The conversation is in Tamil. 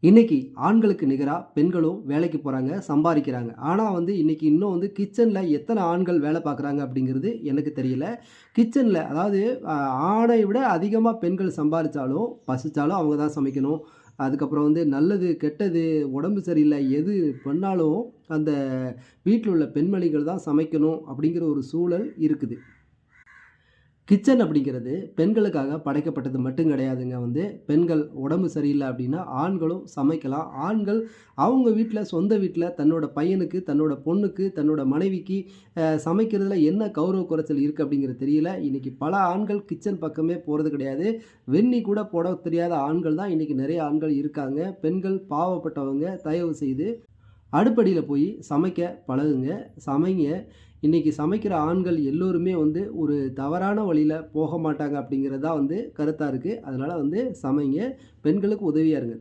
இன்னைக்கு ஆண்களுக்கு நிகரா பெண்களும் வேலைக்கு போறாங்க, சம்பாரிக்கிறாங்க. ஆனா இன்னைக்கு இன்னும் கிச்சன்ல எத்தன ஆண்கள் வேலை பார்க்குறாங்க அப்படிங்கிறது எனக்கு தெரியல. கிச்சன்ல அதாவது அ ஆணை விட அதிகமா பெண்கள் சம்பாரிச்சாலும், பசிச்சாலும் அவங்க தான் சமைக்கணும். அதுக்கப்புறம் நல்லது, கெட்டது, உடம்பு சரியில்ல எது பண்ணாலும் அந்த வீட்ல உள்ள பெண்மணிகள் தான் சமைக்கணும் அப்படிங்கிற ஒரு சூழல் இருக்குது. கிச்சன் அப்படிங்கிறது பெண்களுக்காக படைக்கப்பட்டது மட்டும் கிடையாதுங்க. பெண்கள் உடம்பு சரியில்ல அப்படின்னா, ஆண்களும் சமைக்கலாம். ஆண்கள் அவங்க வீட்ல, சொந்த வீட்ல தன்னோட பையனுக்கு, தன்னோட பொண்ணுக்கு, தன்னோட மனைவிக்கு சமைக்கிறதுல என்ன கௌரவ குறைச்சல் இருக்கு அப்படிங்கிறது தெரியல. இன்னைக்கு பல ஆண்கள் கிச்சன் பக்கமே போறது கிடையாது. வெந்நீ கூட போட தெரியாத ஆண்கள் தான் இன்னைக்கு நெறைய ஆண்கள் இருக்காங்க. பெண்கள் பாவப்பட்டவங்க. தயவு செய்து அடுப்படியில போய் சமைக்க பழகுங்க. சமைங்க. இன்னைக்கு சமைக்கிற ஆண்கள் எல்லோருமே ஒரு தவறான வழியில போக மாட்டாங்க அப்படிங்கிறது தான் கருத்தா இருக்கு. அதனால சமைங்க. பெண்களுக்கு உதவியா இருங்க.